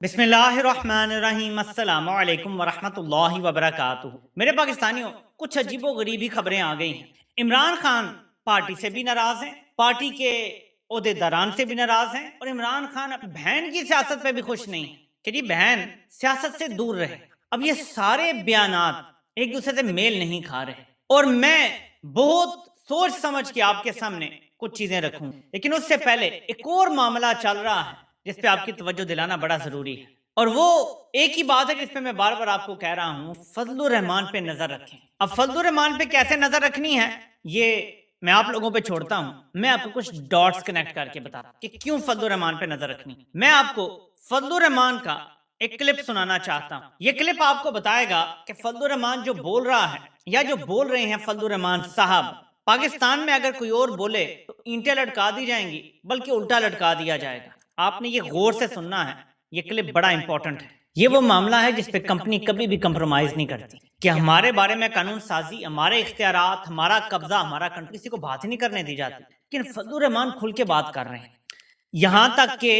बिस्मिल्लाहिर्रहमानिर्रहीम अस्सलामु अलैकुम वरहमतुल्लाहि वबरकातुहू। मेरे पाकिस्तानियों, कुछ अजीबो गरीबी खबरें आ गई हैं। इमरान खान पार्टी से भी नाराज हैं, पार्टी के ओहदेदारान से भी नाराज हैं और इमरान खान अपनी बहन की सियासत पे भी खुश नहीं है कि जी बहन सियासत से दूर रहे। अब ये सारे बयानात एक दूसरे से मेल नहीं खा रहे और मैं बहुत सोच समझ के आपके सामने कुछ चीजें रखूं, लेकिन उससे पहले एक और मामला चल रहा है जिस पे आपकी तवज्जो दिलाना बड़ा जरूरी है। और वो एक ही बात है जिस पे मैं बार बार आपको कह रहा हूं, फजलुर रहमान पे नजर रखें। अब फजलुर रहमान पे कैसे नजर रखनी है ये मैं आप लोगों पे छोड़ता हूं। मैं आपको कुछ डॉट्स कनेक्ट करके बताता कि क्यों फजलुर रहमान पे नजर रखनी। मैं आपको फजलुर रहमान का एक क्लिप सुनाना चाहता हूं। ये क्लिप आपको बताएगा कि फजलुर रहमान जो बोल रहा है या जो बोल रहे हैं फजलुर रहमान साहब, पाकिस्तान में अगर कोई और बोले तो ईंटें लटका दी जाएंगी, बल्कि उल्टा लटका दिया जाएगा। आपने ये गौर से सुनना है, ये क्लिप बड़ा इंपॉर्टेंट है। ये वो मामला है जिस पे कंपनी कभी भी कंप्रोमाइज नहीं करती कि हमारे बारे में कानून साजी, हमारे इख्तियारात, हमारा कब्जा, हमारा कंट्रोल किसी को बात ही नहीं करने दी जाती। लेकिन फजलुर रहमान खुल के बात कर रहे हैं, यहां तक के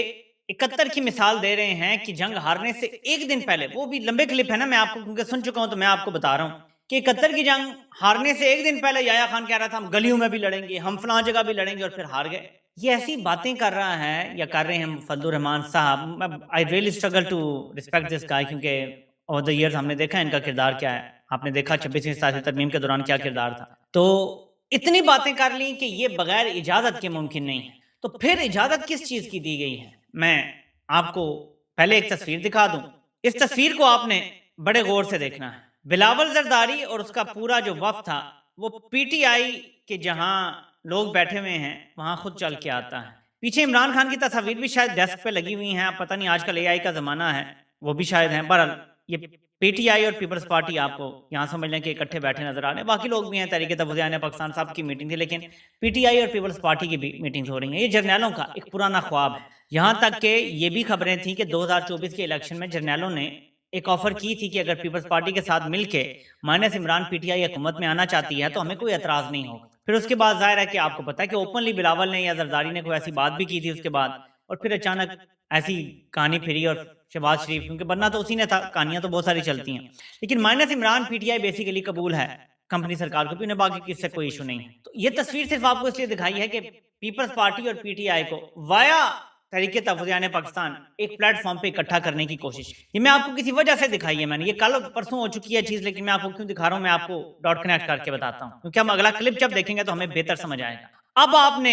71 की मिसाल दे रहे हैं कि जंग हारने से एक दिन पहले, वो भी लंबे क्लिप है ना, मैं आपको क्योंकि सुन चुका हूं तो मैं आपको बता रहा हूं कि 71 की जंग हारने से एक दिन पहले याया खान कह रहा था हम गलियों में भी लड़ेंगे, हम फलां जगह भी लड़ेंगे, और फिर हार गए। ये ऐसी बातें कर रहा है या कर रहे हैं फजलुर रहमान साहब। I really struggle to respect this guy, क्योंकि ओवर द ईयर्स हमने देखा है इनका किरदार क्या है। आपने देखा 26वीं सियासी तरमीम के दौरान क्या किरदार था। तो इतनी बातें कर ली कि ये बगैर इजाजत के मुमकिन नहीं है, तो फिर इजाजत किस चीज की दी गई है। मैं आपको पहले एक तस्वीर दिखा दूं। इस तस्वीर को आपने बड़े गौर से देखना है। बिलावल जरदारी और उसका पूरा जो वफ्द था वो पीटीआई के जहां लोग बैठे हुए हैं वहां खुद चल के आता है। पीछे इमरान खान की तस्वीर भी शायद डेस्क पे लगी हुई है, पता नहीं आजकल एआई का जमाना है, वो भी शायद है। बहरहाल ये पीटीआई और पीपल्स पार्टी आपको यहाँ समझ लें कि इकट्ठे बैठे नजर आ रहे हैं। बाकी लोग भी हैं, तहरीक तफज़्ज़ुल पाकिस्तान साहब की मीटिंग थी, लेकिन पीटीआई और पीपल्स पार्टी की भी मीटिंग हो रही है। ये जर्नैलों का एक पुराना ख्वाब है। यहाँ तक कि ये भी खबरें थी कि 2024 के इलेक्शन में जर्नैलों ने एक ऑफर की थी कि अगर पीपल्स पार्टी के साथ मिलके माइनस इमरान पीटीआई हुकूमत में आना चाहती है तो हमें कोई एतराज नहीं होगा। फिर उसके बाद जाहिर है कि आपको पता है कि ओपनली बिलावल ने या जरदारी ने कोई ऐसी बात भी की थी उसके बाद, और फिर अचानक ऐसी कहानी फिरी और शहबाज शरीफ, क्योंकि बनना तो उसी ने था, कहानियां तो बहुत सारी चलती हैं, लेकिन माइनस इमरान पीटीआई बेसिकली कबूल है कंपनी सरकार को भी, उन्हें बाकी किससे कोई इशू नहीं है। तो ये तस्वीर सिर्फ आपको इसलिए दिखाई है कि पीपल्स पार्टी और पीटीआई को वाया तरीके तफज़्ज़ुल पाकिस्तान एक प्लेटफॉर्म पे इकट्ठा करने की कोशिश, ये मैं आपको किसी वजह से दिखाई है। मैंने ये कल परसों हो चुकी है चीज, लेकिन मैं आपको क्यों दिखा रहा हूं, मैं आपको डॉट कनेक्ट करके बताता हूं, क्योंकि हम अगला क्लिप जब देखेंगे तो हमें बेहतर समझ आएगा। अब आपने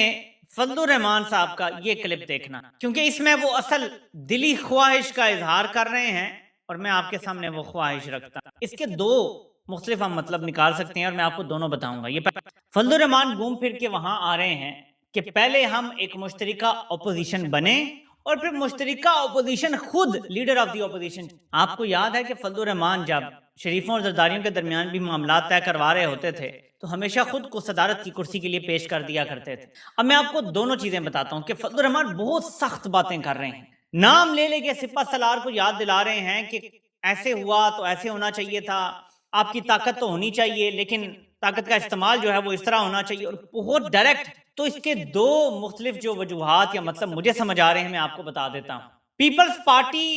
फजलुर रहमान साहब का ये क्लिप देखना, क्योंकि इसमें वो असल दिली ख्वाहिश का इजहार कर रहे हैं और मैं आपके सामने वो ख्वाहिश रखता हूं। इसके दो मुख्तलिफ हम मतलब निकाल सकते हैं और मैं आपको दोनों बताऊंगा। ये फजलुर रहमान घूम फिर के वहां आ रहे हैं कि पहले हम एक मुश्तरिका अपोजिशन बने और फिर मुश्तरिका अपोजिशन खुद लीडर ऑफ द अपोजिशन। आपको याद है कि फजलुर रहमान जब शरीफों और जरदारियों के दरमियान भी मामला तय करवा रहे होते थे तो हमेशा खुद को सदारत की कुर्सी के लिए पेश कर दिया करते थे। अब मैं आपको दोनों चीजें बताता हूँ कि फजलुर रहमान बहुत सख्त बातें कर रहे हैं, नाम ले लेके सिपा सलार को याद दिला रहे हैं कि ऐसे हुआ तो ऐसे होना चाहिए था, आपकी ताकत तो होनी चाहिए लेकिन ताकत का इस्तेमाल जो है वो इस तरह होना चाहिए, और बहुत डायरेक्ट। तो इसके दो मुख्तलिफ जो वजूहात या मतलब मुझे समझ आ रहे हैं मैं आपको बता देता हूँ। पीपल्स पार्टी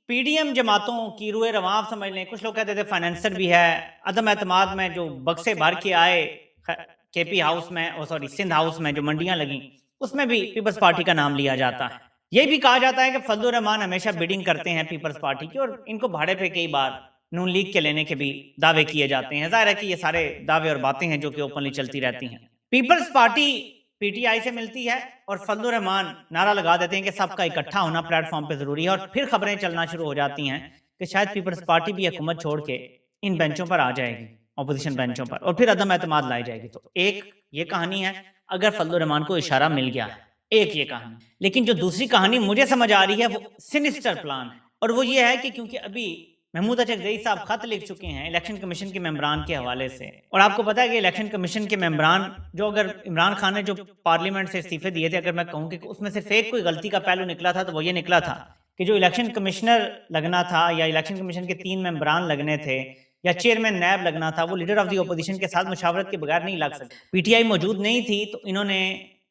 पीडीएम जमातों की रूए रवां समझ लें, कुछ लोग कहते थे फाइनेंसर भी है, अदम एतमाद में जो बक्से भर के आए केपी हाउस में, सॉरी सिंध हाउस में जो मंडियां लगी उसमें भी पीपल्स पार्टी का नाम लिया जाता है। यह भी कहा जाता है कि फजलुर रहमान हमेशा बिडिंग करते हैं पीपल्स पार्टी की और इनको भाड़े पे कई बार नून लीग के लेने के भी दावे किए जाते हैं। जाहिर है कि ये सारे दावे और बातें हैं जो कि ओपनली चलती रहती हैं। पीपल्स पार्टी पीटीआई से मिलती है और फजलुर रहमान नारा लगा देते हैं कि सबका इकट्ठा होना प्लेटफॉर्म पे जरूरी है, और फिर खबरें चलना शुरू हो जाती हैं कि शायद पीपल्स पार्टी भी हुकूमत छोड़ के इन बेंचों पर आ जाएगी, अपोजिशन बेंचों पर, और फिर अदम एतमाद लाई जाएगी। तो एक ये कहानी है अगर फजलुर रहमान को इशारा मिल गया है, एक ये कहानी। लेकिन जो दूसरी कहानी मुझे समझ आ रही है वो सिनिस्टर प्लान है, और वो ये है कि क्योंकि अभी महमूद अचकजई साहब खत लिख चुके हैं इलेक्शन कमीशन के मेंबरान के हवाले से, और आपको पता है कि इलेक्शन कमीशन के मेंबरान जो, अगर इमरान खान ने जो पार्लियामेंट से इस्तीफे दिए थे, अगर मैं कहूँ कि उसमें सिर्फ एक कोई गलती का पहलू निकला था तो वो ये निकला था कि जो इलेक्शन कमिश्नर लगना था या इलेक्शन कमीशन के 3 मेंबरान लगने थे या चेयरमैन नैब लगना था, वो लीडर ऑफ द अपोजिशन के साथ मुशावरत के बगैर नहीं लग सकते। पीटीआई मौजूद नहीं थी तो इन्होंने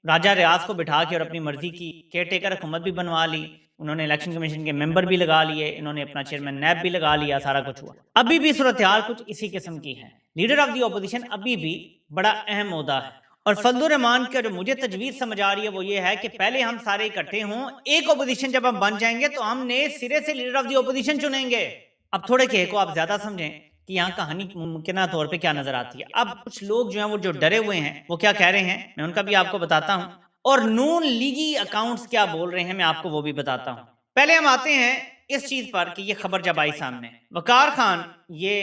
राजा रियाज को बिठा के और अपनी मर्जी की केयर टेकर हुकूमत भी बनवा ली, उन्होंने इलेक्शन कमीशन के मेंबर भी लगा लिए, इन्होंने अपना चेयरमैन नैब भी लगा लिया, सारा कुछ हुआ। अभी भी सूरत हाल कुछ इसी किस्म की है। लीडर ऑफ दी ऑपोजिशन अभी भी बड़ा अहम ओहदा है, और फजलुर रहमान का जो मुझे तजवीज़ समझ आ रही है वो ये है कि पहले हम सारे इकट्ठे हों, एक ऑपोजिशन जब हम बन जाएंगे तो हम नए सिरे से लीडर ऑफ दी ऑपोजिशन चुनेंगे। अब थोड़े के को आप ज्यादा समझें कि यहाँ कहानी मुमकिन तौर पे क्या नजर आती है। अब कुछ लोग जो हैं वो जो डरे हुए हैं वो क्या कह रहे हैं, मैं उनका भी आपको बताता हूँ, और नून लीगी अकाउंट्स क्या बोल रहे हैं मैं आपको वो भी बताता हूँ। पहले हम आते हैं इस चीज पर कि ये खबर जब आई सामने, वकार खान, ये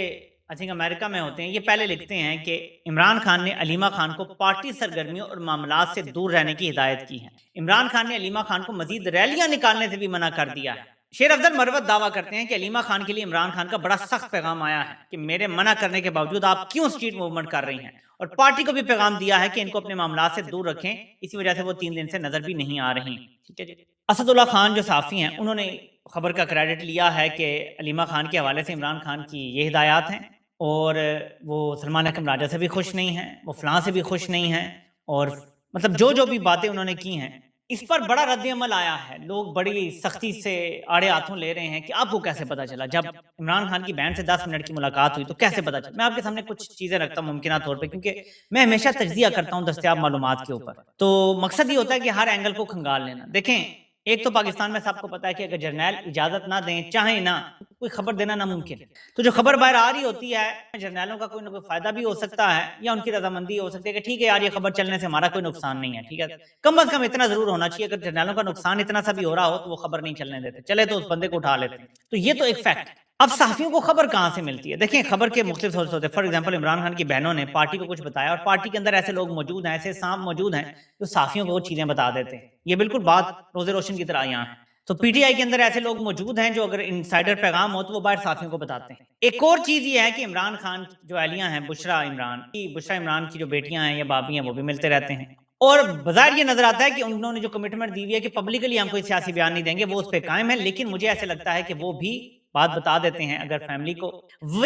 आई थिंक अमेरिका में होते हैं, ये पहले लिखते हैं कि इमरान खान ने अलीमा खान को पार्टी सरगर्मियों और मामलात से दूर रहने की हिदायत की है। इमरान खान ने अलीमा खान को मजीद रैलियां निकालने से भी मना कर दिया है। शेर अफजल मरवत दावा करते हैं कि अलीमा खान के लिए इमरान खान का बड़ा सख्त पैगाम आया है कि मेरे मना करने के बावजूद आप क्यों स्ट्रीट मूवमेंट कर रही हैं, और पार्टी को भी पैगाम दिया है कि इनको अपने मामला से दूर रखें, इसी वजह से वो 3 दिन से नजर भी नहीं आ रही। ठीक है जी। असदुल्ला खान जो साफ़ी हैं उन्होंने खबर का क्रेडिट लिया है कि अलीमा खान के हवाले से इमरान खान की ये हिदायत हैं, और वो सलमान अकरम राजा से भी खुश नहीं हैं, वो फलां से भी खुश नहीं हैं, और मतलब जो भी बातें उन्होंने की हैं इस पर बड़ा रद्द-ए-अमल आया है। लोग बड़ी सख्ती से आड़े हाथों ले रहे हैं कि आपको कैसे पता चला, जब इमरान खान की बहन से 10 मिनट की मुलाकात हुई तो कैसे पता चला। मैं आपके सामने कुछ चीज़ें रखता हूँ मुमकिन तौर पे, क्योंकि मैं हमेशा तज्जिया करता हूँ दस्तयाब मालूमात के ऊपर, तो मकसद ये होता है कि हर एंगल को खंगाल लेना। देखें, एक तो पाकिस्तान में सबको पता है कि अगर जर्नैल इजाजत ना दें, चाहे ना, कोई खबर देना नामुमकिन है। तो जो खबर बाहर आ रही होती है, जर्नैलों का कोई ना कोई फायदा भी हो सकता है या उनकी रजामंदी हो सकती है कि ठीक है यार ये खबर चलने से हमारा कोई नुकसान नहीं है। ठीक है, कम अज कम इतना जरूर होना चाहिए, अगर जर्नैलों का नुकसान इतना सा भी हो रहा हो तो वो खबर नहीं चलने देते, चले तो उस बंदे को उठा लेते हैं। तो ये तो एक फैक्ट है। अब सहाफियों को खबर कहाँ से मिलती है? देखिए, खबर के मुख्तलिफ सोर्स होते हैं। फॉर एग्जाम्पल, इमरान खान की बहनों ने पार्टी को कुछ बताया, और पार्टी के अंदर ऐसे लोग मौजूद हैं, ऐसे सांप मौजूद हैं जो सहाफियों को वो चीजें बता देते हैं। ये बिल्कुल बात रोजे रोशन की तरह यहाँ है। तो पीटीआई के अंदर ऐसे लोग मौजूद हैं जो अगर इनसाइडर पैगाम हो तो वो बाहर साथियों को बताते हैं। एक और चीज ये है कि इमरान खान जो अहलियां हैं, बुशरा इमरान की जो बेटियां हैं या बाबी हैं, वो भी मिलते रहते हैं, और बाजार ये नजर आता है कि उन्होंने जो कमिटमेंट दी हुई है कि पब्लिकली हम कोई सियासी बयान नहीं देंगे, वो उस पर कायम है। लेकिन मुझे ऐसे लगता है कि वो भी बात बता देते हैं अगर फैमिली को,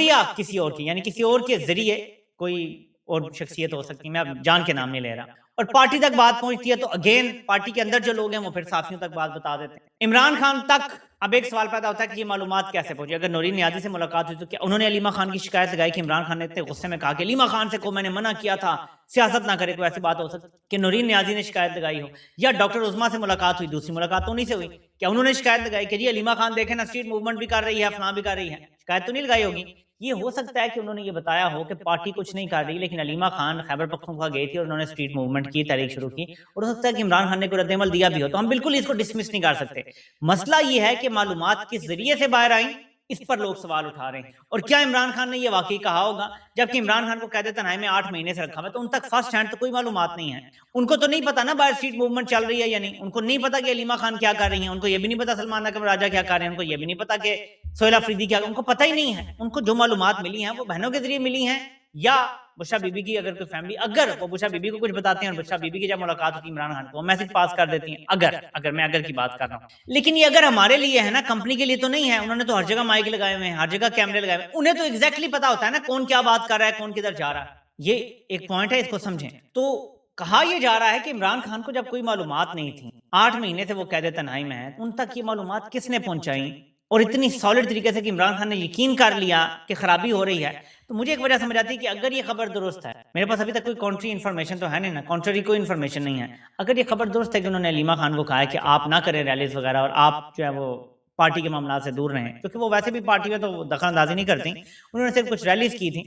या किसी और की, यानी किसी और के जरिए कोई और शख्सियत हो सकती है, मैं अब जान के नाम नहीं ले रहा, और पार्टी तक बात पहुंचती है तो अगेन पार्टी के अंदर जो लोग हैं वो फिर साथियों तक बात बता देते हैं। इमरान खान तक अब एक सवाल पैदा होता है कि ये मालूमात कैसे पहुंची। अगर नूरीन नियाज़ी से मुलाकात हुई तो क्या उन्होंने अलीमा खान की शिकायत लगाई कि इमरान खान ने इतने गुस्से में कहा कि अलीमा खान से को मैंने मना किया था सियासत ना करे, कोई ऐसी बात हो सकती कि नूरीन नियाज़ी ने शिकायत लगाई हो, या डॉक्टर उस्मा से मुलाकात हुई, दूसरी मुलाकात तो उन्हीं से हुई, क्या उन्होंने शिकायत लगाई कि जी अलीमा खान देखे ना स्ट्रीट मूवमेंट भी कर रही है, फलां भी कर रही है, शिकायत तो नहीं लगाई होगी। ये हो सकता है कि उन्होंने ये बताया हो कि पार्टी कुछ नहीं कर रही, लेकिन अलीमा खान खैबर पख्तूनख्वा गई थी और उन्होंने स्ट्रीट मूवमेंट की, तहरीक शुरू की, और हो सकता है कि इमरान खान ने कोई रद्द-ए-अमल दिया भी हो, तो हम बिल्कुल इसको डिसमिस नहीं कर सकते। मसला ये है कि मालूमात किस जरिए से बाहर आई, इस पर लोग सवाल उठा रहे हैं। और क्या इमरान खान ने ये वाकई कहा होगा? जबकि इमरान खान को कैद तन्हाई में 8 महीने से रखा हुआ है, तो उन तक फर्स्ट हैंड तो कोई मालूमात नहीं है। उनको तो नहीं पता ना बाहर स्ट्रीट मूवमेंट चल रही है या नहीं, उनको नहीं पता कि अलीमा खान क्या कर रही है, उनको ये भी नहीं पता सलमान अकरम राजा क्या कर रहे हैं, उनको ये भी नहीं पता कि सोहेल अफरीदी क्या, उनको पता ही नहीं है। उनको जो मालूमात मिली हैं वो बहनों के जरिए मिली हैं, या बुशरा बीबी की अगर कोई फैमिली, अगर वो बुशरा बीबी को कुछ बताते हैं और बुशरा बीबी की जब मुलाकात होती है इमरान खान को, वो मैसेज पास कर देती हैं, अगर मैं अगर की बात कर रहा हूँ। लेकिन ये अगर हमारे लिए है ना, कंपनी के लिए तो नहीं है। उन्होंने तो हर जगह माइक लगाए हुए हैं, हर जगह कैमरे लगाए हुए हैं, उन्हें तो एग्जैक्टली पता होता है ना कौन क्या बात कर रहा है, कौन किधर जा रहा है। ये एक पॉइंट है, इसको समझें। तो कहा यह जा रहा है कि इमरान खान को जब कोई मालूमात नहीं थी, 8 महीने से वो कैद तन्हाई में है, उन तक ये मालूमात किसने पहुंचाई, और इतनी सॉलिड तरीके से कि इमरान खान ने यकीन कर लिया कि खराबी हो रही है। तो मुझे एक वजह समझ आती है कि अगर ये खबर दुरुस्त है, मेरे पास अभी तक कोई कॉन्ट्री इन्फॉर्मेशन तो है नहीं ना, कॉन्ट्री कोई इन्फॉर्मेशन नहीं है, अगर ये खबर दुरुस्त है कि उन्होंने अलीमा खान को कहा है कि आप ना करें रैलीज वगैरह और आप जो है वो पार्टी के मामला से दूर रहें, क्योंकि वो वैसे भी पार्टी में तो दखल अंदाजी नहीं करती, उन्होंने सिर्फ कुछ रैलीज की थी।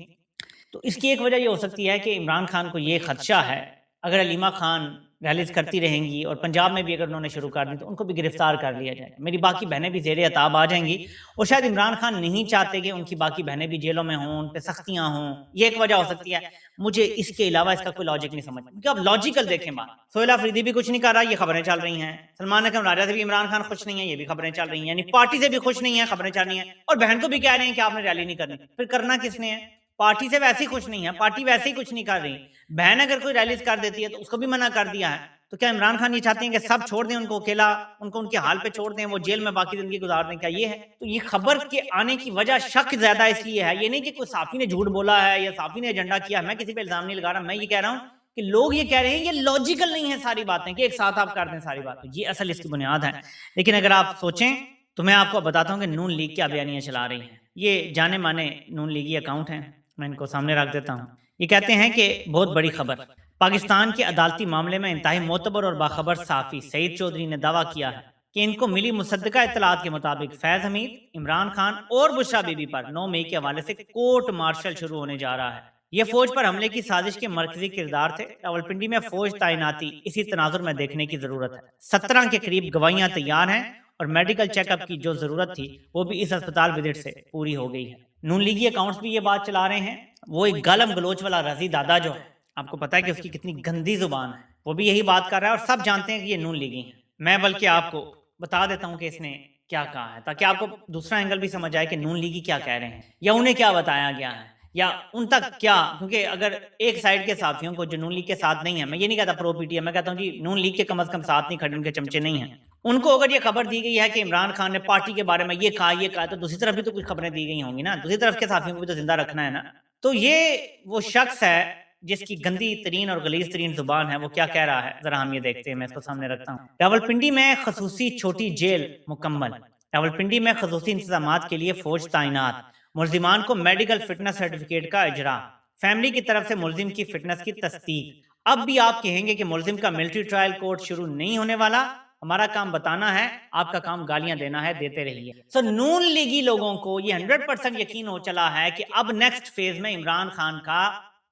तो इसकी एक वजह ये हो सकती है कि इमरान खान को ये खदशा है अगर अलीमा खान रैलीज करती रहेंगी और पंजाब में भी अगर उन्होंने शुरू कर दी तो उनको भी गिरफ्तार कर लिया जाएगा, मेरी बाकी बहनें भी जेर अताब आ जाएंगी, और शायद इमरान खान नहीं चाहते कि उनकी बाकी बहनें भी जेलों में हों, उन पर सख्तियां हों। ये एक वजह हो सकती है। मुझे इसके अलावा इसका कोई लॉजिक नहीं समझ, क्योंकि अब लॉजिकल देखें बात, सोहेल अफरीदी भी कुछ नहीं कर रहा, ये खबरें चल रही हैं, सलमान अकरम राजा से भी इमरान खान खुश नहीं है, ये भी खबरें चल रही हैं, यानी पार्टी से भी खुश नहीं है, खबरें चल रही हैं, और बहन को भी कह रहे हैं कि आपने रैली नहीं करनी। फिर करना किसने है? पार्टी से वैसे ही खुश नहीं है, पार्टी वैसे ही कुछ नहीं कर रही, बहन अगर कोई रैलीज कर देती है तो उसको भी मना कर दिया है। तो क्या इमरान खान ये चाहते हैं कि सब छोड़ दें, उनको अकेला, उनको उनके हाल पे छोड़ दें, वो जेल में बाकी जिंदगी गुजार दें? क्या ये है? तो ये खबर के आने की वजह शक ज्यादा इसलिए है, ये नहीं कि कोई साफी ने झूठ बोला है या साफी ने एजेंडा किया है, मैं किसी पे इल्जाम नहीं लगा रहा, मैं ये कह रहा हूँ कि लोग ये कह रहे हैं ये लॉजिकल नहीं है सारी बातें कि एक साथ आप कर दें सारी बातें, ये असल इसकी बुनियाद है। लेकिन अगर आप सोचें तो मैं आपको बताता हूँ कि नून लीग क्या बयानियाँ चला रही हैं। ये जाने माने नून लीगी अकाउंट हैं, मैं इनको सामने रख देता हूँ। ये कहते हैं कि बहुत बड़ी खबर, पाकिस्तान के अदालती मामले में इंतहाई मोतबर और बाखबर सहाफ़ी सईद चौधरी ने दावा किया है कि इनको मिली मुसद्दका इत्तलात के मुताबिक फैज हमीद, इमरान खान और बुशरा बीबी पर 9 मई के हवाले से कोर्ट मार्शल शुरू होने जा रहा है। ये फौज पर हमले की साजिश के मरकजी किरदार थे। रावलपिंडी में फौज तैनाती इसी तनाजुर में देखने की जरूरत है। 17 के करीब गवाहियां तैयार हैं और मेडिकल चेकअप की जो जरूरत थी वो भी इस अस्पताल विजिट से पूरी हो गई है। नून लीगी अकाउंट्स भी ये बात चला रहे हैं। वो एक गालम गलोच वाला रजी दादा जो है, आपको पता है कि उसकी कितनी गंदी जुबान है, वो भी यही बात कर रहा है और सब जानते हैं कि ये नून लीगी है। मैं बल्कि आपको बता देता हूँ कि इसने क्या कहा है ताकि आपको दूसरा एंगल भी समझ आए कि नून लीगी क्या कह रहे हैं या उन्हें क्या बताया गया है या उन तक क्या, क्योंकि अगर एक साइड के साथियों को जो नून लीग के साथ नहीं है, मैं ये नहीं कहता प्रो पीटीएम, मैं कहता हूँ जी नून लीग के कम से कम साथ नहीं खड़े, उनके चमचे नहीं हैं, उनको अगर ये खबर दी गई है कि इमरान खान ने पार्टी के बारे में ये कहा तो दूसरी तरफ भी तो कुछ खबरें दी गई होंगी ना, दूसरी तरफ के साथियों को भी तो जिंदा रखना है ना। तो ये वो शख्स है जिसकी गंदी तरीन और गलीज तरीन जुबान है, वो क्या कह रहा है जरा हम ये देखते हैं। मैं इसको सामने रखता हूँ। रावलपिंडी में खसूसी छोटी जेल मुकम्मल। रावलपिंडी में खसूसी इंतजामात के लिए फौज तैनात। मुल्जिमान को मेडिकल फिटनेस सर्टिफिकेट का इजरा। फैमिली की तरफ से मुल्जिम की फिटनेस की तस्दीक। अब भी आप कहेंगे कि मुल्जिम का मिलिट्री ट्रायल कोर्ट शुरू नहीं होने वाला, हमारा काम बताना है, आपका काम गालियां देना है, देते रहिए। सो नून लीगी लोगों को ये 100% यकीन हो चला है कि अब नेक्स्ट फेज में इमरान खान का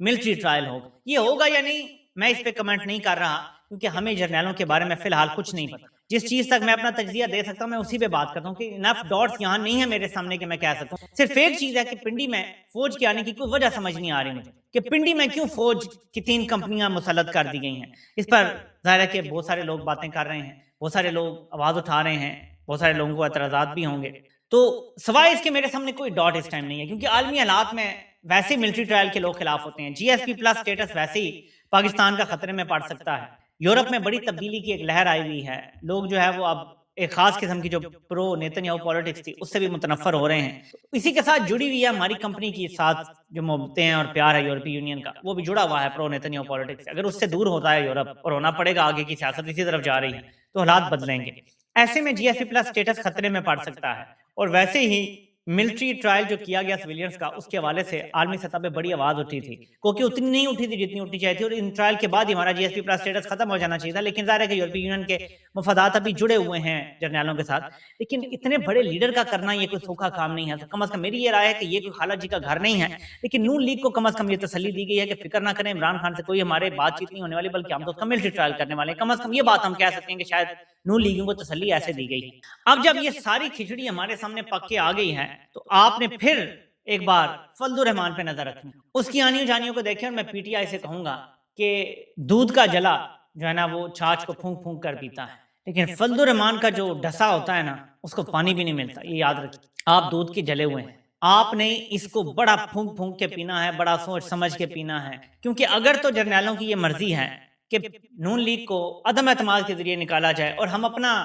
मिलिट्री ट्रायल होगा। ये होगा या नहीं मैं इस पे कमेंट नहीं कर रहा क्योंकि हमें जर्नैलों के बारे में फिलहाल कुछ नहीं पता। जिस चीज तक मैं अपना तज्जिया दे सकता हूँ मैं उसी पे बात करता हूँ कि इनफ डॉट्स यहाँ नहीं है मेरे सामने कि मैं कह सकूँ। सिर्फ एक चीज है कि पिंडी में फौज के आने की कोई वजह समझ नहीं आ रही मुझे कि पिंडी में क्यों फौज की 3 कंपनियां मुसल्लत कर दी गई हैं। इस पर जाहिर है कि बहुत सारे लोग बातें कर रहे हैं, बहुत सारे लोग आवाज उठा रहे हैं, बहुत सारे लोगों को एतराजात भी होंगे। तो सवाए इसके मेरे सामने कोई डॉट इस टाइम नहीं है क्योंकि आलमी हालात में वैसे मिलिट्री ट्रायल के लोग खिलाफ होते हैं। जीएसपी प्लस स्टेटस वैसे ही पाकिस्तान का खतरे में पड़ सकता है। यूरोप में बड़ी तब्दीली की एक लहर आई हुई है। लोग जो है वो अब एक खास किस्म की जो प्रो नेतन्याहू पॉलिटिक्स थी उससे भी मुतनफर हो रहे हैं। इसी के साथ जुड़ी हुई है हमारी कंपनी के साथ जो मोहब्बतें हैं और प्यार है यूरोपीय यूनियन का, वो भी जुड़ा हुआ है प्रो नेतन्याहू पॉलिटिक्स। अगर उससे दूर होता है यूरोप और होना पड़ेगा, आगे की सियासत इसी तरफ जा रही है तो हालात बदलेंगे। ऐसे में जीएसपी प्लस स्टेटस खतरे में पड़ सकता है। और वैसे ही मिलिट्री ट्रायल जो किया गया सिविलियंस का, उसके हवाले से आलमी सतह पे बड़ी आवाज उठी थी, क्योंकि उतनी नहीं उठी थी जितनी उठनी चाहिए थी। और इन ट्रायल के बाद ही हमारा जीएसपी प्लस स्टेटस खत्म हो जाना चाहिए था। लेकिन जाहिर है कि यूरोपीय यूनियन के मफादात अभी जुड़े हुए हैं जर्नैलों के साथ। लेकिन इतने बड़े लीडर का करना ये कोई सूखा काम नहीं है। तो कम अज कम मेरी ये राय है कि ये कोई खाला जी का घर नहीं है। लेकिन नून लीग को कम अज कम ये तसल्ली दी गई है कि फिक्र ना करें, इमरान खान से कोई हमारे बातचीत नहीं होने वाली, बल्कि हम तो उसका मिलिट्री ट्रायल करने वाले हैं। कम अज कम ये बात हम कह सकते हैं कि शायद नून लीगियों को तसल्ली ऐसे दी गई है। अब जब ये सारी खिचड़ी हमारे सामने पक के आ गई है तो आपने फिर एक बार फजलुर रहमान पे नजर रखनी, उसकी आनियों जानियों को देखें। और मैं पीटीआई से कहूंगा कि दूध का जला जो है ना वो छाछ को फूंक फूंक कर पीता है, लेकिन फजलुर रहमान का जो डसा होता है ना उसको पानी भी नहीं मिलता। ये याद रखिए, आप दूध के जले हुए हैं, आपने इसको बड़ा फूंक फूंक के पीना है, बड़ा सोच समझ के पीना है। क्योंकि अगर तो जर्नैलों की ये मर्जी है कि नून लीग को अदम एतमाद के जरिए निकाला जाए और हम अपना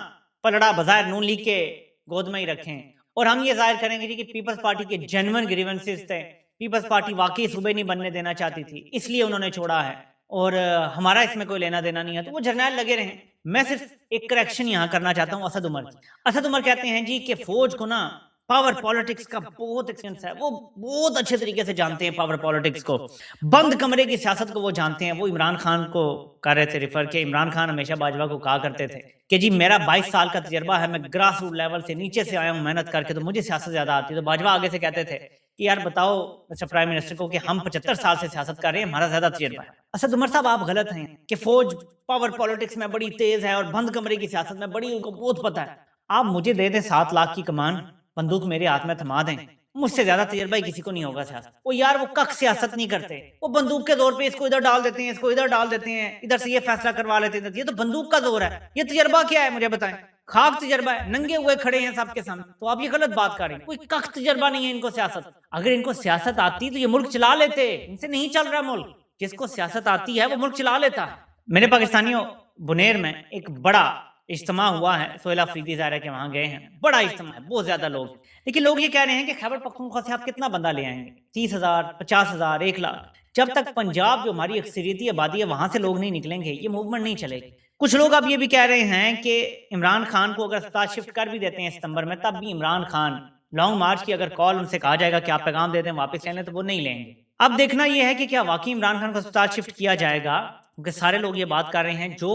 पलड़ा बजाय नून लीग के गोद में ही रखें और हम ये जाहिर करेंगे कि पीपल्स पार्टी के जेन्युइन ग्रीवेंसेस थे, पीपल्स पार्टी वाकई सूबे नहीं बनने देना चाहती थी इसलिए उन्होंने छोड़ा है और हमारा इसमें कोई लेना देना नहीं है, तो वो जर्नैल लगे रहे। मैं सिर्फ एक करेक्शन यहाँ करना चाहता हूँ असद उमर। असद उमर कहते हैं जी कि फौज को ना पावर पॉलिटिक्स का बहुत एक्सपीरियंस है, वो बहुत अच्छे तरीके से जानते हैं पावर पॉलिटिक्स को, बंद कमरे की सियासत को वो जानते हैं। वो इमरान खान को कर रहे थे रिफर के, इमरान खान हमेशा बाजवा को कहा करते थे कि जी मेरा 22 साल का तजर्बा है, मैं ग्रास रूट लेवल से नीचे से आया हूँ मेहनत करके, तो मुझे सियासत ज्यादा आती है। तो बाजवा आगे से कहते थे कि यार बताओ अच्छा प्राइम मिनिस्टर को कि हम 75 साल से सियासत कर रहे हैं, हमारा ज्यादा तजर्बा है। असद उमर साहब आप गलत हैं कि फौज पावर पॉलिटिक्स में बड़ी तेज है और बंद कमरे की सियासत में बड़ी, उनको बहुत पता है। आप मुझे दे दें 7 लाख की कमान, बंदूक मेरे हाथ में थमा दें, मुझसे ज्यादा तजर्बा ही किसी को नहीं होगा सियासत। वो यार वो कख सियासत नहीं करते, वो बंदूक के जोर पे इसको इधर डाल देते हैं, इसको इधर डाल देते हैं, इधर से ये फैसला करवा लेते हैं। ये तो बंदूक का जोर है, ये तजर्बा क्या है मुझे बताएं? खाक तजर्बा है, नंगे हुए खड़े हैं सबके सामने। तो आप ये गलत बात कर रहे हैं, कोई कख तजर्बा नहीं है इनको सियासत। अगर इनको सियासत आती तो ये मुल्क चला लेते, इनसे नहीं चल रहा मुल्क। जिसको सियासत आती है वो मुल्क चला लेता है। मेरे पाकिस्तानियों, बुनेर में एक बड़ा इज्तिमा हुआ है, सोहेल अफरीदी ज़ाहिर के वहाँ गए हैं, बड़ा इज्तिमा है, बहुत ज्यादा लोग। लेकिन लोग ये कह रहे हैं कि खैबर पख्तूनख्वा से आप कितना बंदा ले आएंगे, 30,000, 50,000, 1 लाख। जब तक पंजाब जो हमारी अक्सरियती आबादी है वहां से लोग नहीं निकलेंगे ये मूवमेंट नहीं चलेगी। कुछ लोग अब ये भी कह रहे हैं कि इमरान खान को अगर अस्पताल शिफ्ट कर भी देते हैं सितंबर में, तब भी इमरान खान लॉन्ग मार्च की अगर कॉल उनसे कहा जाएगा कि आप पैगाम दे दें वापस ले लें तो वो नहीं लेंगे। अब देखना यह है कि क्या वाकई इमरान खान को अस्पताल शिफ्ट किया जाएगा, क्योंकि सारे लोग ये बात कर रहे हैं जो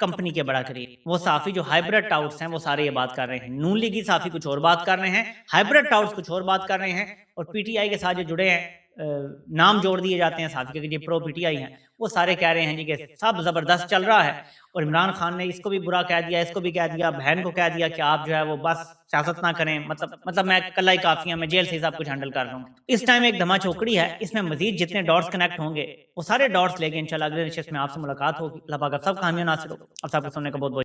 कंपनी के बड़ा करीब, वो साफी जो हाइब्रिड टाउट्स हैं वो सारे ये बात कर रहे हैं। नून लीगी साफी कुछ और बात कर रहे हैं, हाइब्रिड टाउट्स कुछ और बात कर रहे हैं, और पीटीआई के साथ जो जुड़े हैं नाम जोड़ दिए जाते हैं साफी के जो प्रो पीटीआई हैं वो सारे कह रहे हैं जी कि सब जबरदस्त चल रहा है। और इमरान खान ने इसको भी बुरा कह दिया, इसको भी कह दिया, बहन को कह दिया कि आप जो है वो बस सियासत ना करें, मतलब मैं कल्ला ही काफी है, मैं जेल से सब कुछ हैंडल कर रहा हूँ। इस टाइम एक धमा चौकड़ी है, इसमें मजीद जितने डॉट्स कनेक्ट होंगे वो सारे डॉट्स लेके इंशाल्लाह अगले नशिस्त में आपसे मुलाकात होगी। अल्लाह पाक आप सब कामयाब नासिर हो। और सबको सुनने का बहुत बहुत